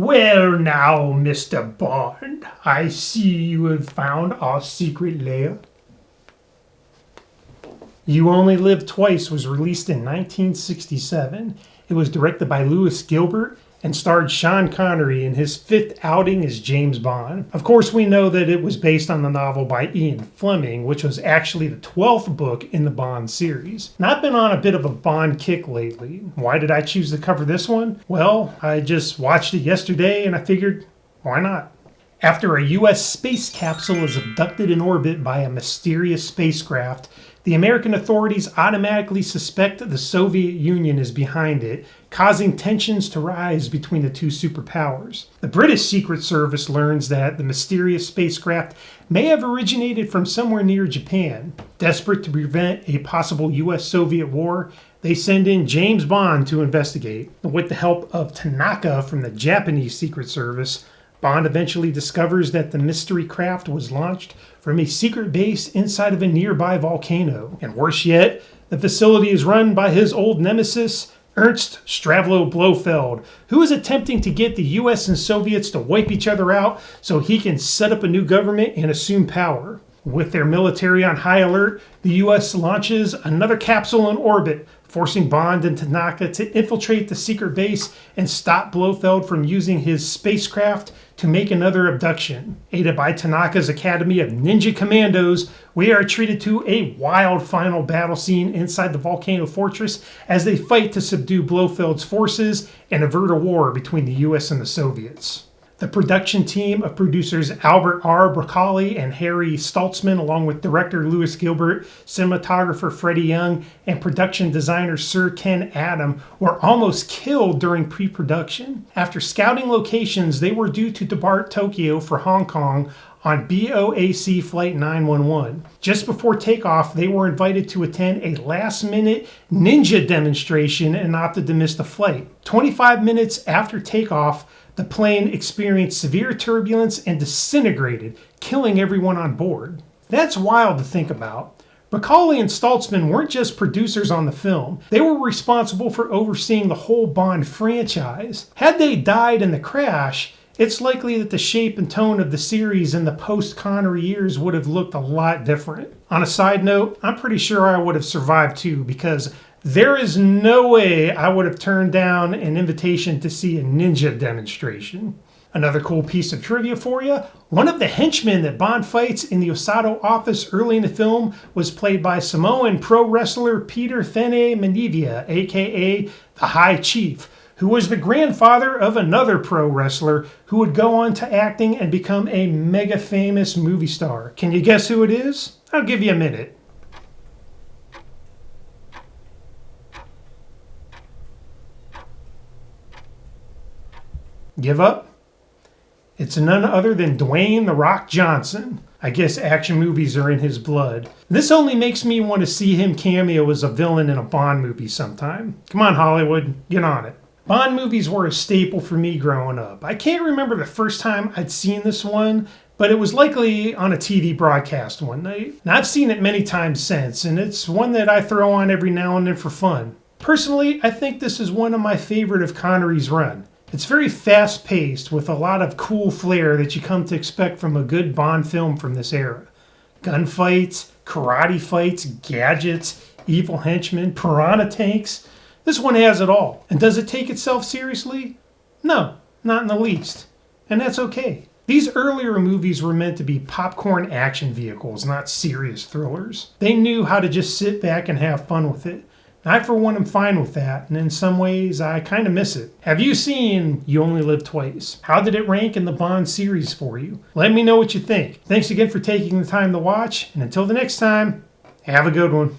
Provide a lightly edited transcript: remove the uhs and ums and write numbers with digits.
Well now, Mr. Bond, I see you have found our secret lair. You Only Live Twice was released in 1967. It was directed by Lewis Gilbert and starred Sean Connery in his fifth outing as James Bond. Of course, we know that it was based on the novel by Ian Fleming, which was actually the 12th book in the Bond series. And I've been on a bit of a Bond kick lately. Why did I choose to cover this one? Well, I just watched it yesterday and I figured, why not? After a U.S. space capsule is abducted in orbit by a mysterious spacecraft, the American authorities automatically suspect the Soviet Union is behind it, causing tensions to rise between the two superpowers. The British Secret Service learns that the mysterious spacecraft may have originated from somewhere near Japan. Desperate to prevent a possible US-Soviet war, they send in James Bond to investigate. With the help of Tanaka from the Japanese Secret Service, Bond eventually discovers that the mystery craft was launched from a secret base inside of a nearby volcano. And worse yet, the facility is run by his old nemesis, Ernst Stavro Blofeld, who is attempting to get the US and Soviets to wipe each other out so he can set up a new government and assume power. With their military on high alert, the US launches another capsule in orbit, forcing Bond and Tanaka to infiltrate the secret base and stop Blofeld from using his spacecraft to make another abduction. Aided by Tanaka's Academy of Ninja Commandos, we are treated to a wild final battle scene inside the volcano fortress as they fight to subdue Blofeld's forces and avert a war between the US and the Soviets. The production team of producers Albert R. Broccoli and Harry Stoltzman, along with director Lewis Gilbert, cinematographer Freddie Young, and production designer Sir Ken Adam, were almost killed during pre-production. After scouting locations, they were due to depart Tokyo for Hong Kong on BOAC Flight 911. Just before takeoff, they were invited to attend a last-minute ninja demonstration and opted to miss the flight. 25 minutes after takeoff, the plane experienced severe turbulence and disintegrated, killing everyone on board. That's wild to think about. Broccoli and Stoltzman weren't just producers on the film. They were responsible for overseeing the whole Bond franchise. Had they died in the crash, it's likely that the shape and tone of the series in the post-Connery years would have looked a lot different. On a side note, I'm pretty sure I would have survived too, because there is no way I would have turned down an invitation to see a ninja demonstration. Another cool piece of trivia for you, one of the henchmen that Bond fights in the Osato office early in the film was played by Samoan pro wrestler Peter Fene Manivia, aka the High Chief, who was the grandfather of another pro wrestler who would go on to acting and become a mega famous movie star. Can you guess who it is? I'll give you a minute. Give up? It's none other than Dwayne "The Rock" Johnson. I guess action movies are in his blood. This only makes me want to see him cameo as a villain in a Bond movie sometime. Come on, Hollywood, get on it. Bond movies were a staple for me growing up. I can't remember the first time I'd seen this one, but it was likely on a TV broadcast one night. And I've seen it many times since, and it's one that I throw on every now and then for fun. Personally, I think this is one of my favorite of Connery's run. It's very fast-paced with a lot of cool flair that you come to expect from a good Bond film from this era. Gunfights, karate fights, gadgets, evil henchmen, piranha tanks. This one has it all. And does it take itself seriously? No, not in the least. And that's okay. These earlier movies were meant to be popcorn action vehicles, not serious thrillers. They knew how to just sit back and have fun with it. I, for one, am fine with that, and in some ways, I kind of miss it. Have you seen You Only Live Twice? How did it rank in the Bond series for you? Let me know what you think. Thanks again for taking the time to watch, and until the next time, have a good one.